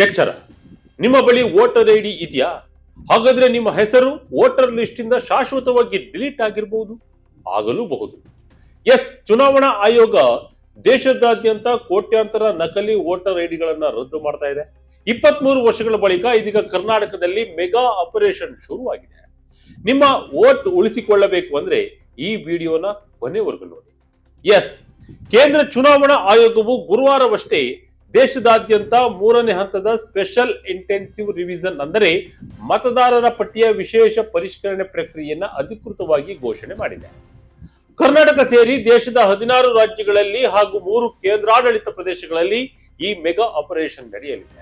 ಎಚ್ಚರ, ನಿಮ್ಮ ಬಳಿ ವೋಟರ್ ಐಡಿ ಇದೆಯಾ? ಹಾಗಾದ್ರೆ ನಿಮ್ಮ ಹೆಸರು ವೋಟರ್ ಲಿಸ್ಟ್ ಇಂದ ಶಾಶ್ವತವಾಗಿ ಡಿಲೀಟ್ ಆಗಿರಬಹುದು, ಆಗಲೂಬಹುದು. ಎಸ್, ಚುನಾವಣಾ ಆಯೋಗ ದೇಶದಾದ್ಯಂತ ಕೋಟ್ಯಾಂತರ ನಕಲಿ ವೋಟರ್ ಐಡಿಗಳನ್ನ ರದ್ದು ಮಾಡ್ತಾ ಇದೆ. 23 ವರ್ಷಗಳ ಬಳಿಕ ಇದೀಗ ಕರ್ನಾಟಕದಲ್ಲಿ ಮೆಗಾ ಆಪರೇಷನ್ ಶುರುವಾಗಿದೆ. ನಿಮ್ಮ ವೋಟ್ ಉಳಿಸಿಕೊಳ್ಳಬೇಕು ಅಂದ್ರೆ ಈ ವಿಡಿಯೋನ ಕೊನೆವರೆಗೂ ನೋಡಿ. ಎಸ್, ಕೇಂದ್ರ ಚುನಾವಣಾ ಆಯೋಗವು ಗುರುವಾರವಷ್ಟೇ ದೇಶದಾದ್ಯಂತ 3ನೇ ಹಂತದ ಸ್ಪೆಷಲ್ ಇಂಟೆನ್ಸಿವ್ ರಿವಿಷನ್ ಅಂದರೆ ಮತದಾರರ ಪಟ್ಟಿಯ ವಿಶೇಷ ಪರಿಷ್ಕರಣೆ ಪ್ರಕ್ರಿಯೆಯನ್ನ ಅಧಿಕೃತವಾಗಿ ಘೋಷಣೆ ಮಾಡಿದೆ. ಕರ್ನಾಟಕ ಸೇರಿ ದೇಶದ 16 ರಾಜ್ಯಗಳಲ್ಲಿ ಹಾಗೂ 3 ಕೇಂದ್ರಾಡಳಿತ ಪ್ರದೇಶಗಳಲ್ಲಿ ಈ ಮೆಗಾ ಆಪರೇಷನ್ ನಡೆಯಲಿದೆ.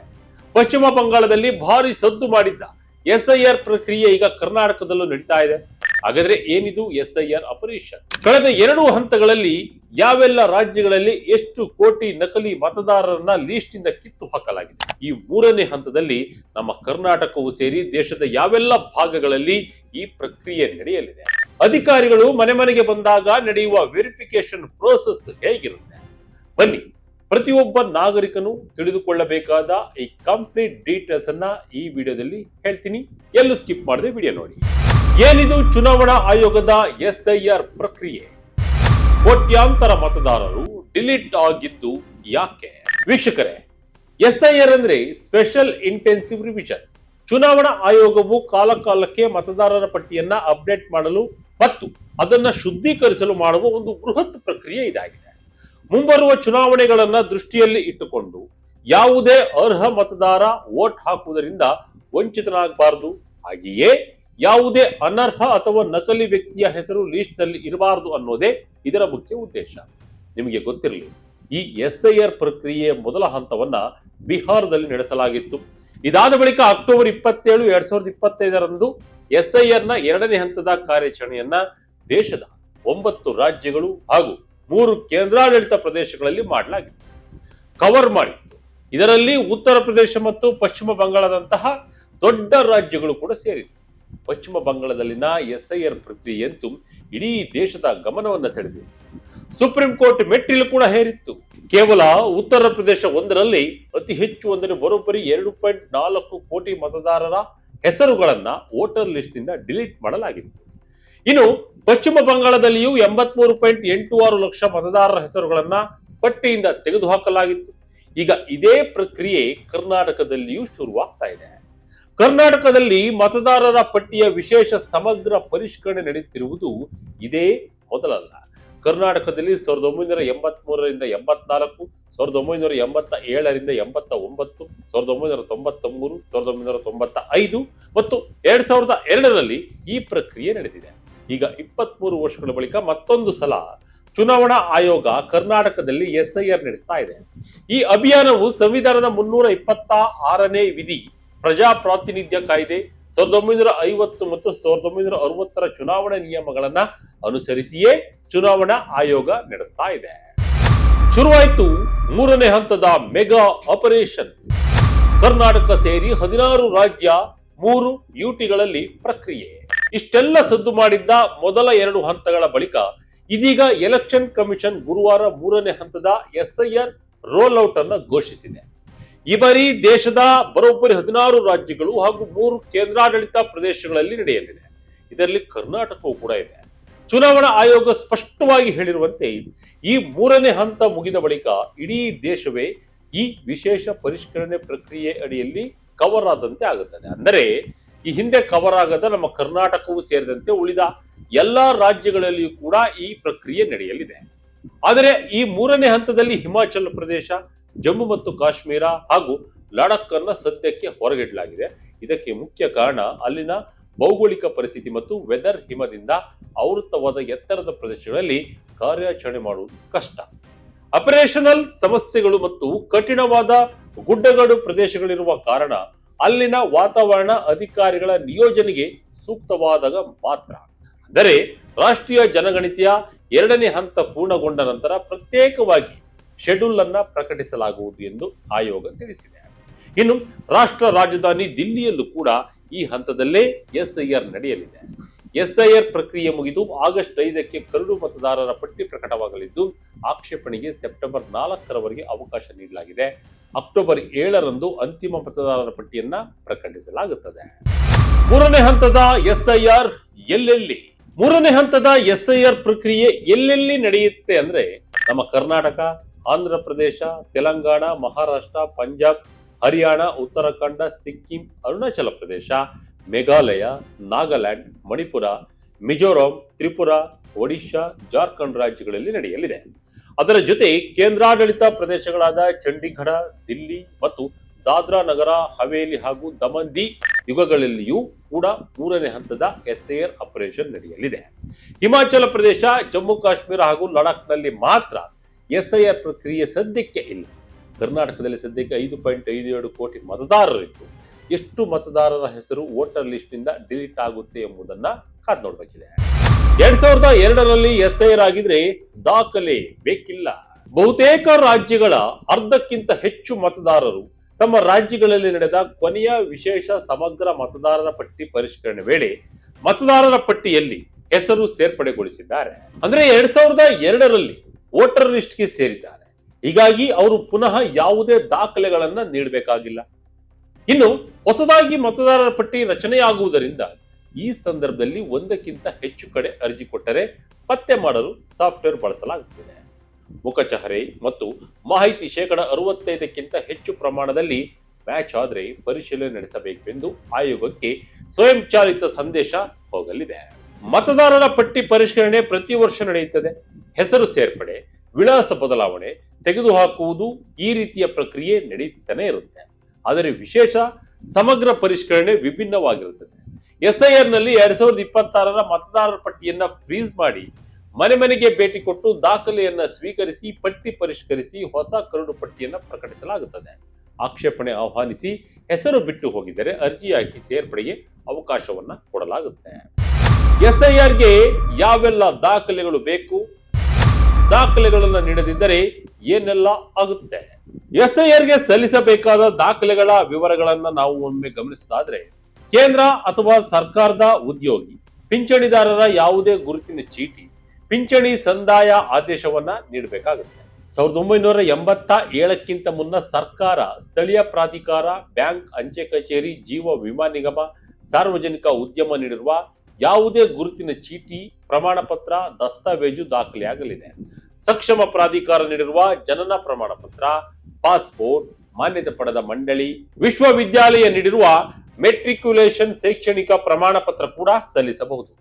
ಪಶ್ಚಿಮ ಬಂಗಾಳದಲ್ಲಿ ಭಾರಿ ಸದ್ದು ಮಾಡಿದ್ದ SIR ಪ್ರಕ್ರಿಯೆ ಈಗ ಕರ್ನಾಟಕದಲ್ಲೂ ನಡೀತಾ ಇದೆ. ಹಾಗಾದ್ರೆ ಏನಿದು SIR ಆಪರೇಷನ್? ಕಳೆದ 2 ಹಂತಗಳಲ್ಲಿ ಯಾವೆಲ್ಲ ರಾಜ್ಯಗಳಲ್ಲಿ ಎಷ್ಟು ಕೋಟಿ ನಕಲಿ ಮತದಾರರನ್ನ ಲಿಸ್ಟ್ ಇಂದ ಕಿತ್ತು ಹಾಕಲಾಗಿದೆ? ಈ 3ನೇ ಹಂತದಲ್ಲಿ ನಮ್ಮ ಕರ್ನಾಟಕವು ಸೇರಿ ದೇಶದ ಯಾವೆಲ್ಲ ಭಾಗಗಳಲ್ಲಿ ಈ ಪ್ರಕ್ರಿಯೆ ನಡೆಯಲಿದೆ? ಅಧಿಕಾರಿಗಳು ಮನೆ ಮನೆಗೆ ಬಂದಾಗ ನಡೆಯುವ ವೆರಿಫಿಕೇಶನ್ ಪ್ರೋಸೆಸ್ ಹೇಗಿರುತ್ತೆ? ಬನ್ನಿ, ಪ್ರತಿಯೊಬ್ಬ ನಾಗರಿಕನು ತಿಳಿದುಕೊಳ್ಳಬೇಕಾದ ಈ ಕಂಪ್ಲೀಟ್ ಡೀಟೇಲ್ಸ್ ಅನ್ನ ಈ ವಿಡಿಯೋದಲ್ಲಿ ಹೇಳ್ತೀನಿ. ಎಲ್ಲೂ ಸ್ಕಿಪ್ ಮಾಡದೆ ವಿಡಿಯೋ ನೋಡಿ. ಏನಿದು ಚುನಾವಣಾ ಆಯೋಗದ SIR ಪ್ರಕ್ರಿಯೆ? ಕೋಟ್ಯಾಂತರ ಮತದಾರರು ಡಿಲೀಟ್ ಆಗಿದ್ದು ಯಾಕೆ? ವೀಕ್ಷಕರೇ, SIR ಅಂದ್ರೆ ಸ್ಪೆಷಲ್ ಇಂಟೆನ್ಸಿವ್ ರಿವಿಷನ್. ಚುನಾವಣಾ ಆಯೋಗವು ಕಾಲಕಾಲಕ್ಕೆ ಮತದಾರರ ಪಟ್ಟಿಯನ್ನ ಅಪ್ಡೇಟ್ ಮಾಡಲು ಮತ್ತು ಅದನ್ನ ಶುದ್ಧೀಕರಿಸಲು ಮಾಡುವ ಒಂದು ಬೃಹತ್ ಪ್ರಕ್ರಿಯೆ ಇದಾಗಿದೆ. ಮುಂಬರುವ ಚುನಾವಣೆಗಳನ್ನ ದೃಷ್ಟಿಯಲ್ಲಿ ಇಟ್ಟುಕೊಂಡು ಯಾವುದೇ ಅರ್ಹ ಮತದಾರ ವೋಟ್ ಹಾಕುವುದರಿಂದ ವಂಚಿತನಾಗಬಾರದು, ಹಾಗೆಯೇ ಯಾವುದೇ ಅನರ್ಹ ಅಥವಾ ನಕಲಿ ವ್ಯಕ್ತಿಯ ಹೆಸರು ಲಿಸ್ಟ್ ನಲ್ಲಿ ಇರಬಾರದು ಅನ್ನೋದೇ ಇದರ ಮುಖ್ಯ ಉದ್ದೇಶ. ನಿಮಗೆ ಗೊತ್ತಿರಲಿ, ಈ SIR ಪ್ರಕ್ರಿಯೆಯ ಮೊದಲ ಹಂತವನ್ನ ಬಿಹಾರದಲ್ಲಿ ನಡೆಸಲಾಗಿತ್ತು. ಇದಾದ ಬಳಿಕ ಅಕ್ಟೋಬರ್ 27, 2025ರಂದು SIR ನ 2ನೇ ಹಂತದ ಕಾರ್ಯಾಚರಣೆಯನ್ನ ದೇಶದ 9 ರಾಜ್ಯಗಳು ಹಾಗೂ 3 ಕೇಂದ್ರಾಡಳಿತ ಪ್ರದೇಶಗಳಲ್ಲಿ ಮಾಡಲಾಗಿತ್ತು, ಕವರ್ ಮಾಡಿತ್ತು. ಇದರಲ್ಲಿ ಉತ್ತರ ಪ್ರದೇಶ ಮತ್ತು ಪಶ್ಚಿಮ ಬಂಗಾಳದಂತಹ ದೊಡ್ಡ ರಾಜ್ಯಗಳು ಕೂಡ ಸೇರಿತ್ತು. ಪಶ್ಚಿಮ ಬಂಗಾಳದಲ್ಲಿನ SIR ಪ್ರಕ್ರಿಯೆಯಂತೂ ಇಡೀ ದೇಶದ ಗಮನವನ್ನು ಸೆಳೆದಿತ್ತು. ಸುಪ್ರೀಂ ಕೋರ್ಟ್ ಮೆಟ್ಟಿಲು ಕೂಡ ಹೇರಿತ್ತು. ಕೇವಲ ಉತ್ತರ ಪ್ರದೇಶ ಒಂದರಲ್ಲಿ ಅತಿ ಹೆಚ್ಚು ಅಂದರೆ ಬರೋಬ್ಬರಿ 2.4 ಕೋಟಿ ಮತದಾರರ ಹೆಸರುಗಳನ್ನ ವೋಟರ್ ಲಿಸ್ಟ್ ನಿಂದ ಡಿಲೀಟ್ ಮಾಡಲಾಗಿತ್ತು. ಇನ್ನು ಪಶ್ಚಿಮ ಬಂಗಾಳದಲ್ಲಿಯೂ 83.86 ಲಕ್ಷ ಮತದಾರರ ಹೆಸರುಗಳನ್ನ ಪಟ್ಟಿಯಿಂದ ತೆಗೆದುಹಾಕಲಾಗಿತ್ತು. ಈಗ ಇದೇ ಪ್ರಕ್ರಿಯೆ ಕರ್ನಾಟಕದಲ್ಲಿಯೂ ಶುರುವಾಗ್ತಾ ಇದೆ. ಕರ್ನಾಟಕದಲ್ಲಿ ಮತದಾರರ ಪಟ್ಟಿಯ ವಿಶೇಷ ಸಮಗ್ರ ಪರಿಷ್ಕರಣೆ ನಡೆಯುತ್ತಿರುವುದು ಇದೇ ಮೊದಲಲ್ಲ. ಕರ್ನಾಟಕದಲ್ಲಿ 1983ರಿಂದ 84, 1987ರಿಂದ 89, 1993, 1995 ಮತ್ತು 2002ರಲ್ಲಿ ಈ ಪ್ರಕ್ರಿಯೆ ನಡೆದಿದೆ. ಈಗ 23 ವರ್ಷಗಳ ಬಳಿಕ ಮತ್ತೊಂದು ಸಲ ಚುನಾವಣಾ ಆಯೋಗ ಕರ್ನಾಟಕದಲ್ಲಿ SIR ನಡೆಸ್ತಾ ಇದೆ. ಈ ಅಭಿಯಾನವು ಸಂವಿಧಾನದ 326ನೇ ವಿಧಿ, ಪ್ರಜಾಪ್ರಾತಿನಿಧ್ಯ ಕಾಯ್ದೆ, 1950 ಮತ್ತು 1960ರ ಚುನಾವಣಾ ನಿಯಮಗಳನ್ನ ಅನುಸರಿಸಿಯೇ ಚುನಾವಣಾ ಆಯೋಗ ನಡೆಸ್ತಾ ಇದೆ. ಶುರುವಾಯಿತು 3ನೇ ಹಂತದ ಮೆಗಾ ಆಪರೇಷನ್. ಕರ್ನಾಟಕ ಸೇರಿ 16 ರಾಜ್ಯ, 3 UTಗಳಲ್ಲಿ ಪ್ರಕ್ರಿಯೆ. ಇಷ್ಟೆಲ್ಲ ಸದ್ದು ಮಾಡಿದ್ದ ಮೊದಲ 2 ಹಂತಗಳ ಬಳಿಕ ಇದೀಗ ಎಲೆಕ್ಷನ್ ಕಮಿಷನ್ ಗುರುವಾರ 3ನೇ ಹಂತದ SIR ರೋಲ್ ಔಟ್ ಅನ್ನು ಘೋಷಿಸಿದೆ. ಈ ಬಾರಿ ದೇಶದ ಬರೋಬ್ಬರಿ 16 ರಾಜ್ಯಗಳು ಹಾಗೂ 3 ಕೇಂದ್ರಾಡಳಿತ ಪ್ರದೇಶಗಳಲ್ಲಿ ನಡೆಯಲಿದೆ. ಇದರಲ್ಲಿ ಕರ್ನಾಟಕವೂ ಕೂಡ ಇದೆ. ಚುನಾವಣಾ ಆಯೋಗ ಸ್ಪಷ್ಟವಾಗಿ ಹೇಳಿರುವಂತೆ ಈ 3ನೇ ಹಂತ ಮುಗಿದ ಬಳಿಕ ಇಡೀ ದೇಶವೇ ಈ ವಿಶೇಷ ಪರಿಷ್ಕರಣೆ ಪ್ರಕ್ರಿಯೆ ಅಡಿಯಲ್ಲಿ ಕವರ್ ಆದಂತೆ ಆಗುತ್ತದೆ. ಅಂದರೆ ಈ ಹಿಂದೆ ಕವರ್ ಆಗದ ನಮ್ಮ ಕರ್ನಾಟಕವೂ ಸೇರಿದಂತೆ ಉಳಿದ ಎಲ್ಲಾ ರಾಜ್ಯಗಳಲ್ಲಿಯೂ ಕೂಡ ಈ ಪ್ರಕ್ರಿಯೆ ನಡೆಯಲಿದೆ. ಆದರೆ ಈ 3ನೇ ಹಂತದಲ್ಲಿ ಹಿಮಾಚಲ ಪ್ರದೇಶ, ಜಮ್ಮು ಮತ್ತು ಕಾಶ್ಮೀರ ಹಾಗೂ ಲಡಾಖ್ ಅನ್ನ ಸದ್ಯಕ್ಕೆ ಹೊರಗಿಡಲಾಗಿದೆ. ಇದಕ್ಕೆ ಮುಖ್ಯ ಕಾರಣ ಅಲ್ಲಿನ ಭೌಗೋಳಿಕ ಪರಿಸ್ಥಿತಿ ಮತ್ತು ವೆದರ್. ಹಿಮದಿಂದ ಆವೃತವಾದ ಎತ್ತರದ ಪ್ರದೇಶಗಳಲ್ಲಿ ಕಾರ್ಯಾಚರಣೆ ಮಾಡುವುದು ಕಷ್ಟ. ಆಪರೇಷನಲ್ ಸಮಸ್ಯೆಗಳು ಮತ್ತು ಕಠಿಣವಾದ ಗುಡ್ಡಗಾಡು ಪ್ರದೇಶಗಳಿರುವ ಕಾರಣ ಅಲ್ಲಿನ ವಾತಾವರಣ ಅಧಿಕಾರಿಗಳ ನಿಯೋಜನೆಗೆ ಸೂಕ್ತವಾದಾಗ ಮಾತ್ರ. ಅಂದರೆ ರಾಷ್ಟ್ರೀಯ ಜನಗಣತಿಯ 2ನೇ ಹಂತ ಪೂರ್ಣಗೊಂಡ ನಂತರ ಪ್ರತ್ಯೇಕವಾಗಿ ಶೆಡ್ಯೂಲ್ ಅನ್ನ ಪ್ರಕಟಿಸಲಾಗುವುದು ಎಂದು ಆಯೋಗ ತಿಳಿಸಿದೆ. ಇನ್ನು ರಾಷ್ಟ್ರ ರಾಜಧಾನಿ ದಿಲ್ಲಿಯಲ್ಲೂ ಕೂಡ ಈ ಹಂತದಲ್ಲೇ SIR ನಡೆಯಲಿದೆ. ಎಸ್ಐಆರ್ ಪ್ರಕ್ರಿಯೆ ಮುಗಿದು ಆಗಸ್ಟ್ 5ಕ್ಕೆ ಕರಡು ಮತದಾರರ ಪಟ್ಟಿ ಪ್ರಕಟವಾಗಲಿದ್ದು ಆಕ್ಷೇಪಣೆಗೆ ಸೆಪ್ಟೆಂಬರ್ 4ರವರೆಗೆ ಅವಕಾಶ ನೀಡಲಾಗಿದೆ. ಅಕ್ಟೋಬರ್ 7ರಂದು ಅಂತಿಮ ಮತದಾರರ ಪಟ್ಟಿಯನ್ನ ಪ್ರಕಟಿಸಲಾಗುತ್ತದೆ. ಮೂರನೇ ಹಂತದ ಎಸ್ಐಆರ್ ಎಲ್ಲೆಲ್ಲಿ? ಮೂರನೇ ಹಂತದ ಎಸ್ಐಆರ್ ಪ್ರಕ್ರಿಯೆ ಎಲ್ಲೆಲ್ಲಿ ನಡೆಯುತ್ತೆ ಅಂದ್ರೆ ನಮ್ಮ ಕರ್ನಾಟಕ, ಆಂಧ್ರ ಪ್ರದೇಶ, ತೆಲಂಗಾಣ, ಮಹಾರಾಷ್ಟ್ರ, ಪಂಜಾಬ್, ಹರಿಯಾಣ, ಉತ್ತರಾಖಂಡ, ಸಿಕ್ಕಿಂ, ಅರುಣಾಚಲ ಪ್ರದೇಶ, ಮೇಘಾಲಯ, ನಾಗಾಲ್ಯಾಂಡ್, ಮಣಿಪುರ, ಮಿಜೋರಾಂ, ತ್ರಿಪುರಾ, ಒಡಿಶಾ, ಜಾರ್ಖಂಡ್ ರಾಜ್ಯಗಳಲ್ಲಿ ನಡೆಯಲಿದೆ. ಅದರ ಜೊತೆ ಕೇಂದ್ರಾಡಳಿತ ಪ್ರದೇಶಗಳಾದ ಚಂಡೀಗಢ, ದಿಲ್ಲಿ ಮತ್ತು ದಾದ್ರಾ ನಗರ ಹವೇಲಿ ಹಾಗೂ ದಮನ್ ದಿ ಯುಗಗಳಲ್ಲಿಯೂ ಕೂಡ ಮೂರನೇ ಹಂತದ ಎಸ್ಐಆರ್ ಆಪರೇಷನ್ ನಡೆಯಲಿದೆ. ಹಿಮಾಚಲ ಪ್ರದೇಶ, ಜಮ್ಮು ಕಾಶ್ಮೀರ ಹಾಗೂ ಲಡಾಖ್ನಲ್ಲಿ ಮಾತ್ರ ಎಸ್ಐಆರ್ ಪ್ರಕ್ರಿಯೆ ಸದ್ಯಕ್ಕೆ ಇಲ್ಲ. ಕರ್ನಾಟಕದಲ್ಲಿ ಸದ್ಯಕ್ಕೆ 5.52 ಕೋಟಿ ಮತದಾರರಿದ್ದು ಎಷ್ಟು ಮತದಾರರ ಹೆಸರು ವೋಟರ್ ಲಿಸ್ಟ್ ನಿಂದ ಡಿಲೀಟ್ ಆಗುತ್ತೆ ಎಂಬುದನ್ನ ಕಾದ್ ನೋಡಬೇಕಿದೆ. 2002ರಲ್ಲಿ ಎಸ್ಐಆರ್ ಆಗಿದ್ರೆ ದಾಖಲೆ ಬೇಕಿಲ್ಲ. ಬಹುತೇಕ ರಾಜ್ಯಗಳ ಅರ್ಧಕ್ಕಿಂತ ಹೆಚ್ಚು ಮತದಾರರು ತಮ್ಮ ರಾಜ್ಯಗಳಲ್ಲಿ ನಡೆದ ಕೊನೆಯ ವಿಶೇಷ ಸಮಗ್ರ ಮತದಾರರ ಪಟ್ಟಿ ಪರಿಷ್ಕರಣೆ ವೇಳೆ ಮತದಾರರ ಪಟ್ಟಿಯಲ್ಲಿ ಹೆಸರು ಸೇರ್ಪಡೆಗೊಳಿಸಿದ್ದಾರೆ. ಅಂದ್ರೆ 2002ರಲ್ಲಿ ವೋಟರ್ ಲಿಸ್ಟ್ಗೆ ಸೇರಿದ್ದಾರೆ. ಹೀಗಾಗಿ ಅವರು ಪುನಃ ಯಾವುದೇ ದಾಖಲೆಗಳನ್ನ ನೀಡಬೇಕಾಗಿಲ್ಲ. ಇನ್ನು ಹೊಸದಾಗಿ ಮತದಾರರ ಪಟ್ಟಿ ರಚನೆಯಾಗುವುದರಿಂದ ಈ ಸಂದರ್ಭದಲ್ಲಿ ಒಂದಕ್ಕಿಂತ ಹೆಚ್ಚು ಕಡೆ ಅರ್ಜಿ ಕೊಟ್ಟರೆ ಪತ್ತೆ ಮಾಡಲು ಸಾಫ್ಟ್ವೇರ್ ಬಳಸಲಾಗುತ್ತಿದೆ. ಮುಖಚಹರೆ ಮತ್ತು ಮಾಹಿತಿ 65ಕ್ಕಿಂತ ಹೆಚ್ಚು ಪ್ರಮಾಣದಲ್ಲಿ ಮ್ಯಾಚ್ ಆದರೆ ಪರಿಶೀಲನೆ ನಡೆಸಬೇಕು ಎಂದು ಆಯೋಗಕ್ಕೆ ಸ್ವಯಂಚಾಲಿತ ಸಂದೇಶ ಹೋಗಲಿದೆ. ಮತದಾರರ ಪಟ್ಟಿ ಪರಿಷ್ಕರಣೆ ಪ್ರತಿ ವರ್ಷ ನಡೆಯುತ್ತದೆ. ಹೆಸರು ಸೇರ್ಪಡೆ, ವಿಳಾಸ ಬದಲಾವಣೆ, ತೆಗೆದುಹಾಕುವುದು ಈ ರೀತಿಯ ಪ್ರಕ್ರಿಯೆ ನಡೆಯುತ್ತಾನೆ ಇರುತ್ತೆ. ಆದರೆ ವಿಶೇಷ ಸಮಗ್ರ ಪರಿಷ್ಕರಣೆ ವಿಭಿನ್ನವಾಗಿರುತ್ತದೆ. ಎಸ್ಐಆರ್ ನಲ್ಲಿ 2026ರ ಮತದಾರರ ಪಟ್ಟಿಯನ್ನ ಫ್ರೀಸ್ ಮಾಡಿ ಮನೆ ಮನೆಗೆ ಭೇಟಿ ಕೊಟ್ಟು ದಾಖಲೆಯನ್ನ ಸ್ವೀಕರಿಸಿ ಪಟ್ಟಿ ಪರಿಷ್ಕರಿಸಿ ಹೊಸ ಕರಡು ಪಟ್ಟಿಯನ್ನ ಪ್ರಕಟಿಸಲಾಗುತ್ತದೆ. ಆಕ್ಷೇಪಣೆ ಆಹ್ವಾನಿಸಿ ಹೆಸರು ಬಿಟ್ಟು ಹೋಗಿದ್ದರೆ ಅರ್ಜಿ ಹಾಕಿ ಸೇರ್ಪಡೆಗೆ ಅವಕಾಶವನ್ನ ಕೊಡಲಾಗುತ್ತೆ. ಎಸ್ಐಆರ್ಗೆ ಯಾವೆಲ್ಲ ದಾಖಲೆಗಳು ಬೇಕು, ದಾಖಲೆಗಳನ್ನ ನೀಡದಿದ್ದರೆ ಏನೆಲ್ಲ ಆಗುತ್ತೆ? ಎಸ್ಐಆರ್ಗೆ ಸಲ್ಲಿಸಬೇಕಾದ ದಾಖಲೆಗಳ ವಿವರಗಳನ್ನ ನಾವು ಒಮ್ಮೆ ಗಮನಿಸೋದಾದ್ರೆ, ಕೇಂದ್ರ ಅಥವಾ ಸರ್ಕಾರದ ಉದ್ಯೋಗಿ, ಪಿಂಚಣಿದಾರರ ಯಾವುದೇ ಗುರುತಿನ ಚೀಟಿ, ಪಿಂಚಣಿ ಸಂದಾಯ ಆದೇಶವನ್ನ ನೀಡಬೇಕಾಗುತ್ತೆ. 1987ಕ್ಕಿಂತ ಮುನ್ನ ಸರ್ಕಾರ, ಸ್ಥಳೀಯ ಪ್ರಾಧಿಕಾರ, ಬ್ಯಾಂಕ್, ಅಂಚೆ ಕಚೇರಿ, ಜೀವ ವಿಮಾ ನಿಗಮ, ಸಾರ್ವಜನಿಕ ಉದ್ಯಮ ನೀಡಿರುವ ಯಾವುದೇ ಗುರುತಿನ ಚೀಟಿ, ಪ್ರಮಾಣ ಪತ್ರ, ದಸ್ತಾವೇಜು ದಾಖಲೆಯಾಗಲಿದೆ. ಸಕ್ಷಮ ಪ್ರಾಧಿಕಾರ ನೀಡಿರುವ ಜನನ ಪ್ರಮಾಣ ಪತ್ರ, ಪಾಸ್ಪೋರ್ಟ್, ಮಾನ್ಯತೆ ಪಡೆದ ಮಂಡಳಿ, ವಿಶ್ವವಿದ್ಯಾಲಯ ನೀಡಿರುವ ಮೆಟ್ರಿಕ್ಯುಲೇಷನ್ ಶೈಕ್ಷಣಿಕ ಪ್ರಮಾಣ ಪತ್ರ ಕೂಡ ಸಲ್ಲಿಸಬಹುದು.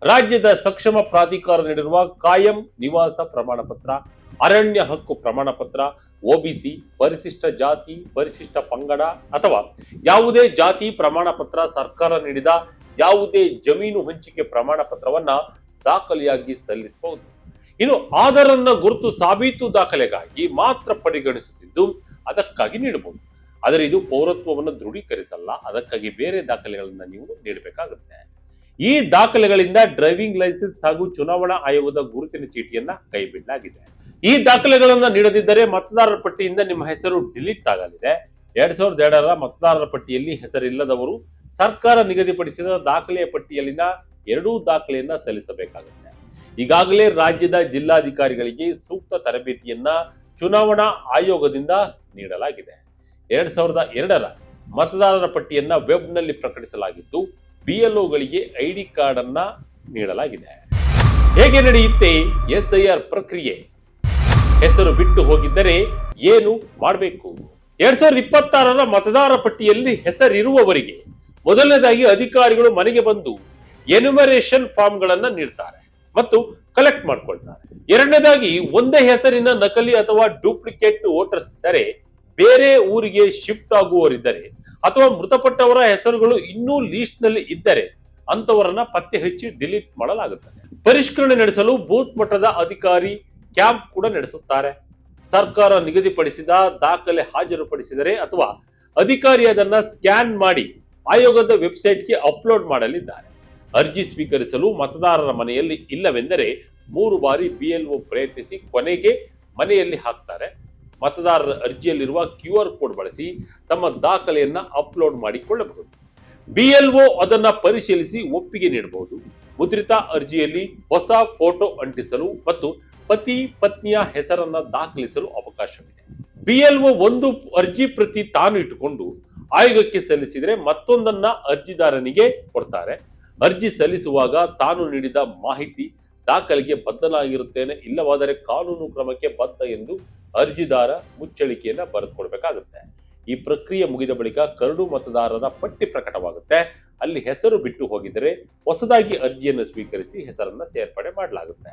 ರಾಜ್ಯದ ಸಕ್ಷಮ ಪ್ರಾಧಿಕಾರ ನೀಡಿರುವ ಕಾಯಂ ನಿವಾಸ ಪ್ರಮಾಣ ಪತ್ರ, ಅರಣ್ಯ ಹಕ್ಕು ಪ್ರಮಾಣ ಪತ್ರ, ಒಬಿಸಿ, ಪರಿಶಿಷ್ಟ ಜಾತಿ, ಪರಿಶಿಷ್ಟ ಪಂಗಡ ಅಥವಾ ಯಾವುದೇ ಜಾತಿ ಪ್ರಮಾಣ ಪತ್ರ, ಸರ್ಕಾರ ನೀಡಿದ ಯಾವುದೇ ಜಮೀನು ಹಂಚಿಕೆ ಪ್ರಮಾಣ ಪತ್ರವನ್ನ ದಾಖಲೆಯಾಗಿ ಸಲ್ಲಿಸಬಹುದು. ಇನ್ನು ಆಧಾರನ್ನ ಗುರುತು ಸಾಬೀತು ದಾಖಲೆಗಾಗಿ ಮಾತ್ರ ಪರಿಗಣಿಸುತ್ತಿದ್ದು ಅದಕ್ಕಾಗಿ ನೀಡಬಹುದು. ಆದರೆ ಇದು ಪೌರತ್ವವನ್ನು ದೃಢೀಕರಿಸಲ್ಲ. ಅದಕ್ಕಾಗಿ ಬೇರೆ ದಾಖಲೆಗಳನ್ನ ನೀವು ನೀಡಬೇಕಾಗುತ್ತೆ. ಈ ದಾಖಲೆಗಳಿಂದ ಡ್ರೈವಿಂಗ್ ಲೈಸೆನ್ಸ್ ಹಾಗೂ ಚುನಾವಣಾ ಆಯೋಗದ ಗುರುತಿನ ಚೀಟಿಯನ್ನ ಕೈಬಿಡಲಾಗಿದೆ. ಈ ದಾಖಲೆಗಳನ್ನ ನೀಡದಿದ್ದರೆ ಮತದಾರರ ಪಟ್ಟಿಯಿಂದ ನಿಮ್ಮ ಹೆಸರು ಡಿಲೀಟ್ ಆಗಲಿದೆ. 2002ರ ಮತದಾರರ ಪಟ್ಟಿಯಲ್ಲಿ ಹೆಸರಿಲ್ಲದವರು ಸರ್ಕಾರ ನಿಗದಿಪಡಿಸಿದ ದಾಖಲೆಯ ಪಟ್ಟಿಯಲ್ಲಿನ 2 ದಾಖಲೆಯನ್ನ ಸಲ್ಲಿಸಬೇಕಾಗುತ್ತೆ. ಈಗಾಗಲೇ ರಾಜ್ಯದ ಜಿಲ್ಲಾಧಿಕಾರಿಗಳಿಗೆ ಸೂಕ್ತ ತರಬೇತಿಯನ್ನ ಚುನಾವಣಾ ಆಯೋಗದಿಂದ ನೀಡಲಾಗಿದೆ. 2002ರ ಮತದಾರರ ಪಟ್ಟಿಯನ್ನ ವೆಬ್ನಲ್ಲಿ ಪ್ರಕಟಿಸಲಾಗಿದ್ದು ಬಿಎಲ್ಒಗಳಿಗೆ ಐಡಿ ಕಾರ್ಡ್ ಅನ್ನ ನೀಡಲಾಗಿದೆ. ಹೇಗೆ ನಡೆಯುತ್ತೆ ಎಸ್ಐಆರ್ ಪ್ರಕ್ರಿಯೆ? ಹೆಸರು ಬಿಟ್ಟು ಹೋಗಿದ್ದರೆ ಏನು ಮಾಡಬೇಕು? 2026ರ ಮತದಾರರ ಪಟ್ಟಿಯಲ್ಲಿ ಹೆಸರಿರುವವರಿಗೆ ಮೊದಲನೇದಾಗಿ ಅಧಿಕಾರಿಗಳು ಮನೆಗೆ ಬಂದು ಎನ್ಯುಮರೇಷನ್ ಫಾರ್ಮ್ಗಳನ್ನ ನೀಡ್ತಾರೆ ಮತ್ತು ಕಲೆಕ್ಟ್ ಮಾಡ್ಕೊಳ್ತಾರೆ. ಎರಡನೇದಾಗಿ ಒಂದೇ ಹೆಸರಿನ ನಕಲಿ ಅಥವಾ ಡೂಪ್ಲಿಕೇಟ್ ವೋಟರ್ಸ್ ಇದ್ದರೆ, ಬೇರೆ ಊರಿಗೆ ಶಿಫ್ಟ್ ಆಗುವವರಿದ್ದರೆ ಅಥವಾ ಮೃತಪಟ್ಟವರ ಹೆಸರುಗಳು ಇನ್ನೂ ಲೀಸ್ಟ್ ನಲ್ಲಿ ಇದ್ದರೆ ಅಂತವರನ್ನ ಪತ್ತೆ ಹಚ್ಚಿ ಡಿಲೀಟ್ ಮಾಡಲಾಗುತ್ತದೆ. ಪರಿಷ್ಕರಣೆ ನಡೆಸಲು ಬೂತ್ ಮಟ್ಟದ ಅಧಿಕಾರಿ ಕ್ಯಾಂಪ್ ಕೂಡ ನಡೆಸುತ್ತಾರೆ. ಸರ್ಕಾರ ನಿಗದಿಪಡಿಸಿದ ದಾಖಲೆ ಹಾಜರುಪಡಿಸಿದರೆ ಅಥವಾ ಅಧಿಕಾರಿ ಅದನ್ನ ಸ್ಕ್ಯಾನ್ ಮಾಡಿ ಆಯೋಗದ ವೆಬ್ಸೈಟ್ಗೆ ಅಪ್ಲೋಡ್ ಮಾಡಲಿದ್ದಾರೆ. ಅರ್ಜಿ ಸ್ವೀಕರಿಸಲು ಮತದಾರರ ಮನೆಯಲ್ಲಿ ಇಲ್ಲವೆಂದರೆ 3 ಬಾರಿ ಬಿಎಲ್ಒ ಪ್ರಯತ್ನಿಸಿ ಕೊನೆಗೆ ಮನೆಯಲ್ಲಿ ಹಾಕ್ತಾರೆ. ಮತದಾರರ ಅರ್ಜಿಯಲ್ಲಿರುವ QR ಕೋಡ್ ಬಳಸಿ ತಮ್ಮ ದಾಖಲೆಯನ್ನ ಅಪ್ಲೋಡ್ ಮಾಡಿಕೊಳ್ಳಬಹುದು. ಬಿಎಲ್ಒ ಅದನ್ನ ಪರಿಶೀಲಿಸಿ ಒಪ್ಪಿಗೆ ನೀಡಬಹುದು. ಮುದ್ರಿತ ಅರ್ಜಿಯಲ್ಲಿ ಹೊಸ ಫೋಟೋ ಅಂಟಿಸಲು ಮತ್ತು ಪತಿ ಪತ್ನಿಯ ಹೆಸರನ್ನ ದಾಖಲಿಸಲು ಅವಕಾಶವಿದೆ. BLO ಒಂದು ಅರ್ಜಿ ಪ್ರತಿ ತಾನು ಇಟ್ಟುಕೊಂಡು ಆಯೋಗಕ್ಕೆ ಸಲ್ಲಿಸಿದರೆ ಮತ್ತೊಂದನ್ನ ಅರ್ಜಿದಾರನಿಗೆ ಕೊಡ್ತಾರೆ. ಅರ್ಜಿ ಸಲ್ಲಿಸುವಾಗ ತಾನು ನೀಡಿದ ಮಾಹಿತಿ ದಾಖಲೆಗೆ ಬದ್ಧನಾಗಿರುತ್ತೇನೆ, ಇಲ್ಲವಾದರೆ ಕಾನೂನು ಕ್ರಮಕ್ಕೆ ಬದ್ಧ ಎಂದು ಅರ್ಜಿದಾರ ಮುಚ್ಚಳಿಕೆಯನ್ನ ಬರೆದುಕೊಡ್ಬೇಕಾಗುತ್ತೆ. ಈ ಪ್ರಕ್ರಿಯೆ ಮುಗಿದ ಬಳಿಕ ಕರಡು ಮತದಾರರ ಪಟ್ಟಿ ಪ್ರಕಟವಾಗುತ್ತೆ. ಅಲ್ಲಿ ಹೆಸರು ಬಿಟ್ಟು ಹೋಗಿದರೆ ಹೊಸದಾಗಿ ಅರ್ಜಿಯನ್ನು ಸ್ವೀಕರಿಸಿ ಹೆಸರನ್ನ ಸೇರ್ಪಡೆ ಮಾಡಲಾಗುತ್ತೆ.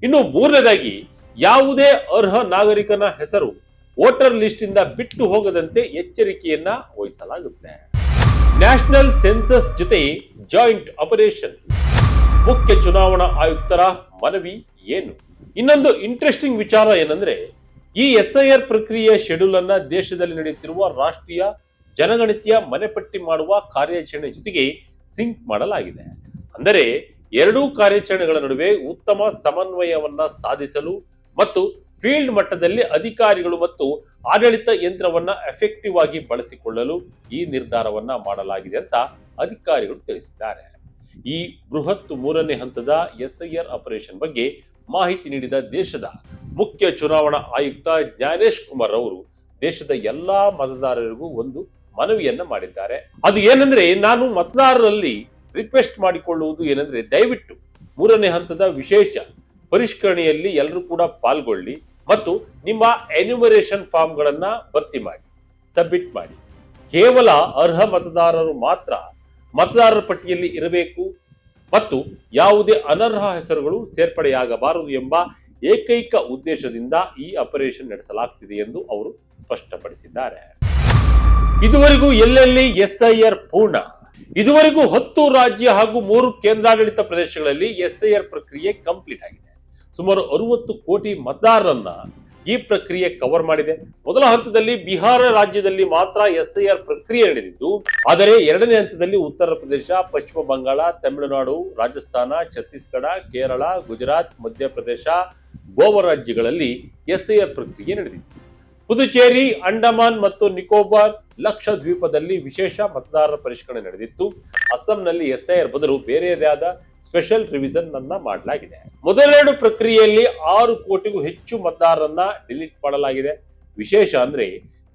ಇನ್ನು ಮೂರನೇದಾಗಿ, ಯಾವುದೇ ಅರ್ಹ ನಾಗರಿಕನ ಹೆಸರು ವೋಟರ್ ಲಿಸ್ಟ್ ಇಂದ ಬಿಟ್ಟು ಹೋಗದಂತೆ ಎಚ್ಚರಿಕೆಯನ್ನ ವಹಿಸಲಾಗುತ್ತೆ. ನ್ಯಾಷನಲ್ ಸೆನ್ಸಸ್ ಜೊತೆ ಜಾಯಿಂಟ್ ಆಪರೇಷನ್, ಮುಖ್ಯ ಚುನಾವಣಾ ಆಯುಕ್ತರ ಮನವಿ ಏನು? ಇನ್ನೊಂದು ಇಂಟ್ರೆಸ್ಟಿಂಗ್ ವಿಚಾರ ಏನಂದ್ರೆ, ಈ SIR ಪ್ರಕ್ರಿಯೆಯ ಶೆಡ್ಯೂಲ್ ಅನ್ನ ದೇಶದಲ್ಲಿ ನಡೆಯುತ್ತಿರುವ ರಾಷ್ಟ್ರೀಯ ಜನಗಣತಿಯ ಮನೆಪಟ್ಟಿ ಮಾಡುವ ಕಾರ್ಯಾಚರಣೆ ಜೊತೆಗೆ ಸಿಂಕ್ ಮಾಡಲಾಗಿದೆ. ಅಂದರೆ ಎರಡೂ ಕಾರ್ಯಾಚರಣೆಗಳ ನಡುವೆ ಉತ್ತಮ ಸಮನ್ವಯವನ್ನ ಸಾಧಿಸಲು ಮತ್ತು ಫೀಲ್ಡ್ ಮಟ್ಟದಲ್ಲಿ ಅಧಿಕಾರಿಗಳು ಮತ್ತು ಆಡಳಿತ ಯಂತ್ರವನ್ನ ಎಫೆಕ್ಟಿವ್ ಆಗಿ ಬಳಸಿಕೊಳ್ಳಲು ಈ ನಿರ್ಧಾರವನ್ನ ಮಾಡಲಾಗಿದೆ ಅಂತ ಅಧಿಕಾರಿಗಳು ತಿಳಿಸಿದ್ದಾರೆ. ಈ ಬೃಹತ್ ಮೂರನೇ ಹಂತದ SIR ಆಪರೇಷನ್ ಬಗ್ಗೆ ಮಾಹಿತಿ ನೀಡಿದ ದೇಶದ ಮುಖ್ಯ ಚುನಾವಣಾ ಆಯುಕ್ತ ಜ್ಞಾನೇಶ್ ಕುಮಾರ್ ಅವರು ದೇಶದ ಎಲ್ಲಾ ಮತದಾರರಿಗೂ ಒಂದು ಮನವಿಯನ್ನ ಮಾಡಿದ್ದಾರೆ. ಅದು ಏನಂದ್ರೆ, ನಾನು ಮತದಾರರಲ್ಲಿ ರಿಕ್ವೆಸ್ಟ್ ಮಾಡಿಕೊಳ್ಳುವುದು ಏನಂದ್ರೆ, ದಯವಿಟ್ಟು ಮೂರನೇ ಹಂತದ ವಿಶೇಷ ಪರಿಷ್ಕರಣೆಯಲ್ಲಿ ಎಲ್ಲರೂ ಕೂಡ ಪಾಲ್ಗೊಳ್ಳಿ ಮತ್ತು ನಿಮ್ಮ ಎನ್ಯುಮರೇಷನ್ ಫಾರ್ಮ್ ಗಳನ್ನ ಭರ್ತಿ ಮಾಡಿ, ಸಬ್ಮಿಟ್ ಮಾಡಿ. ಕೇವಲ ಅರ್ಹ ಮತದಾರರು ಮಾತ್ರ ಮತದಾರರ ಪಟ್ಟಿಯಲ್ಲಿ ಇರಬೇಕು ಮತ್ತು ಯಾವುದೇ ಅನರ್ಹ ಹೆಸರುಗಳು ಸೇರ್ಪಡೆಯಾಗಬಾರದು ಎಂಬ ಏಕೈಕ ಉದ್ದೇಶದಿಂದ ಈ ಆಪರೇಷನ್ ನಡೆಸಲಾಗ್ತಿದೆ ಎಂದು ಅವರು ಸ್ಪಷ್ಟಪಡಿಸಿದ್ದಾರೆ. ಇದುವರೆಗೂ ಎಲ್ಲೆಲ್ಲಿ SIR ಪೂರ್ಣ? ಇದುವರೆಗೂ 10 ರಾಜ್ಯ ಹಾಗೂ 3 ಕೇಂದ್ರಾಡಳಿತ ಪ್ರದೇಶಗಳಲ್ಲಿ SIR ಪ್ರಕ್ರಿಯೆ ಕಂಪ್ಲೀಟ್ ಆಗಿದೆ. ಸುಮಾರು 60 ಕೋಟಿ ಮತದಾರರನ್ನ ಈ ಪ್ರಕ್ರಿಯೆ ಕವರ್ ಮಾಡಿದೆ. ಮೊದಲ ಹಂತದಲ್ಲಿ ಬಿಹಾರ ರಾಜ್ಯದಲ್ಲಿ ಮಾತ್ರ SIR ಪ್ರಕ್ರಿಯೆ ನಡೆದಿದ್ದು, ಆದರೆ ಎರಡನೇ ಹಂತದಲ್ಲಿ ಉತ್ತರ ಪ್ರದೇಶ, ಪಶ್ಚಿಮ ಬಂಗಾಳ, ತಮಿಳುನಾಡು, ರಾಜಸ್ಥಾನ, ಛತ್ತೀಸ್ಗಢ, ಕೇರಳ, ಗುಜರಾತ್, ಮಧ್ಯಪ್ರದೇಶ, ಗೋವಾ ರಾಜ್ಯಗಳಲ್ಲಿ SIR ಪ್ರಕ್ರಿಯೆ ನಡೆದಿತ್ತು. ಪುದುಚೇರಿ, ಅಂಡಮಾನ್ ಮತ್ತು ನಿಕೋಬಾರ್, ಲಕ್ಷದ್ವೀಪದಲ್ಲಿ ವಿಶೇಷ ಮತದಾರರ ಪರಿಷ್ಕರಣೆ ನಡೆದಿತ್ತು. ಅಸ್ಸಾಂನಲ್ಲಿ SIR ಬದಲು ಬೇರೆಯಾದ ಸ್ಪೆಷಲ್ ರಿವಿಷನ್ ಅನ್ನ ಮಾಡಲಾಗಿದೆ. ಮೊದಲೆರಡು ಪ್ರಕ್ರಿಯೆಯಲ್ಲಿ 6 ಕೋಟಿಗೂ ಹೆಚ್ಚು ಮತದಾರರನ್ನ ಡಿಲೀಟ್ ಮಾಡಲಾಗಿದೆ. ವಿಶೇಷ ಅಂದ್ರೆ,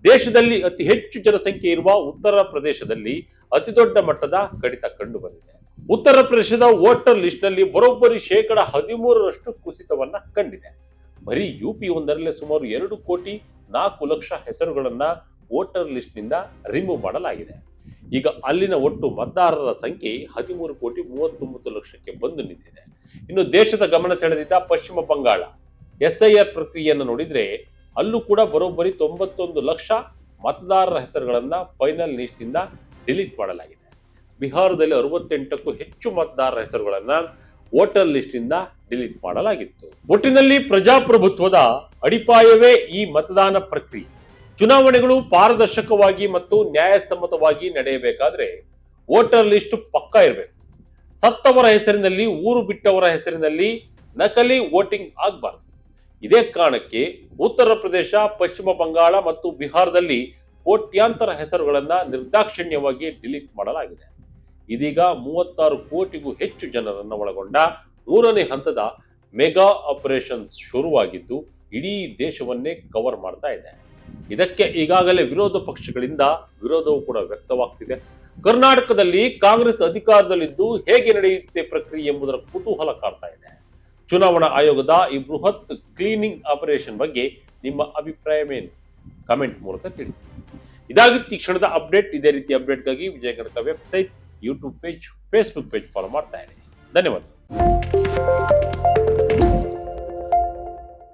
ದೇಶದಲ್ಲಿ ಅತಿ ಹೆಚ್ಚು ಜನಸಂಖ್ಯೆ ಇರುವ ಉತ್ತರ ಪ್ರದೇಶದಲ್ಲಿ ಅತಿ ದೊಡ್ಡ ಮಟ್ಟದ ಕಡಿತ ಕಂಡು ಬಂದಿದೆ. ಉತ್ತರ ಪ್ರದೇಶದ ವೋಟರ್ ಲಿಸ್ಟ್ ನಲ್ಲಿ ಬರೋಬ್ಬರಿ 13% ಕುಸಿತವನ್ನ ಕಂಡಿದೆ. ಬರೀ UP ಒಂದರಲ್ಲೇ ಸುಮಾರು 2,04,00,000 ಹೆಸರುಗಳನ್ನ ವೋಟರ್ ಲಿಸ್ಟ್ ನಿಂದ ರಿಮೂವ್ ಮಾಡಲಾಗಿದೆ. ಈಗ ಅಲ್ಲಿನ ಒಟ್ಟು ಮತದಾರರ ಸಂಖ್ಯೆ 13,39,00,000ಕ್ಕೆ ಬಂದು ನಿಂತಿದೆ. ಇನ್ನು ದೇಶದ ಗಮನ ಸೆಳೆದಿದ್ದ ಪಶ್ಚಿಮ ಬಂಗಾಳ SIR ಪ್ರಕ್ರಿಯೆಯನ್ನು ನೋಡಿದ್ರೆ, ಅಲ್ಲೂ ಕೂಡ ಬರೋಬ್ಬರಿ 91 ಲಕ್ಷ ಮತದಾರರ ಹೆಸರುಗಳನ್ನ ಫೈನಲ್ ಲಿಸ್ಟ್ ನಿಂದ ಡಿಲೀಟ್ ಮಾಡಲಾಗಿದೆ. ಬಿಹಾರದಲ್ಲಿ 68ಕ್ಕೂ ಹೆಚ್ಚು ಮತದಾರರ ಹೆಸರುಗಳನ್ನ ವೋಟರ್ ಲಿಸ್ಟ್ ನಿಂದ ಡಿಲೀಟ್ ಮಾಡಲಾಗಿತ್ತು. ಒಟ್ಟಿನಲ್ಲಿ ಪ್ರಜಾಪ್ರಭುತ್ವದ ಅಡಿಪಾಯವೇ ಈ ಮತದಾನ ಪ್ರಕ್ರಿಯೆ. ಚುನಾವಣೆಗಳು ಪಾರದರ್ಶಕವಾಗಿ ಮತ್ತು ನ್ಯಾಯಸಮ್ಮತವಾಗಿ ನಡೆಯಬೇಕಾದ್ರೆ ವೋಟರ್ ಲಿಸ್ಟ್ ಪಕ್ಕಾ ಇರಬೇಕು. ಸತ್ತವರ ಹೆಸರಿನಲ್ಲಿ, ಊರು ಬಿಟ್ಟವರ ಹೆಸರಿನಲ್ಲಿ ನಕಲಿ ವೋಟಿಂಗ್ ಆಗಬಾರದು. ಇದೇ ಕಾರಣಕ್ಕೆ ಉತ್ತರ ಪ್ರದೇಶ, ಪಶ್ಚಿಮ ಬಂಗಾಳ ಮತ್ತು ಬಿಹಾರದಲ್ಲಿ ಕೋಟ್ಯಾಂತರ ಹೆಸರುಗಳನ್ನ ನಿರ್ದಾಕ್ಷಿಣ್ಯವಾಗಿ ಡಿಲೀಟ್ ಮಾಡಲಾಗಿದೆ. ಇದೀಗ 36 ಕೋಟಿಗೂ ಹೆಚ್ಚು ಜನರನ್ನ ಒಳಗೊಂಡ ಮೂರನೇ ಹಂತದ ಮೆಗಾ ಆಪರೇಷನ್ ಶುರುವಾಗಿದ್ದು ಇಡೀ ದೇಶವನ್ನೇ ಕವರ್ ಮಾಡ್ತಾ ಇದೆ. ಇದಕ್ಕೆ ಈಗಾಗಲೇ ವಿರೋಧ ಪಕ್ಷಗಳಿಂದ ವಿರೋಧವೂ ಕೂಡ ವ್ಯಕ್ತವಾಗ್ತಿದೆ. ಕರ್ನಾಟಕದಲ್ಲಿ ಕಾಂಗ್ರೆಸ್ ಅಧಿಕಾರದಲ್ಲಿದ್ದು ಹೇಗೆ ನಡೆಯುತ್ತೆ ಪ್ರಕ್ರಿಯೆ ಎಂಬುದರ ಕುತೂಹಲ ಕಾಡ್ತಾ ಇದೆ. ಚುನಾವಣಾ ಆಯೋಗದ ಈ ಬೃಹತ್ ಕ್ಲೀನಿಂಗ್ ಆಪರೇಷನ್ ಬಗ್ಗೆ ನಿಮ್ಮ ಅಭಿಪ್ರಾಯವೇನು? ಕಮೆಂಟ್ ಮೂಲಕ ತಿಳಿಸಿ. ಇದಾಗಿತ್ತು ಈ ಕ್ಷಣದ ಅಪ್ಡೇಟ್. ಇದೇ ರೀತಿ ಅಪ್ಡೇಟ್ಗಾಗಿ Vijaya Kanaka website, YouTube page, Facebook page follow ಮಾಡ್ತಾ ಇರಿ. ಧನ್ಯವಾದ.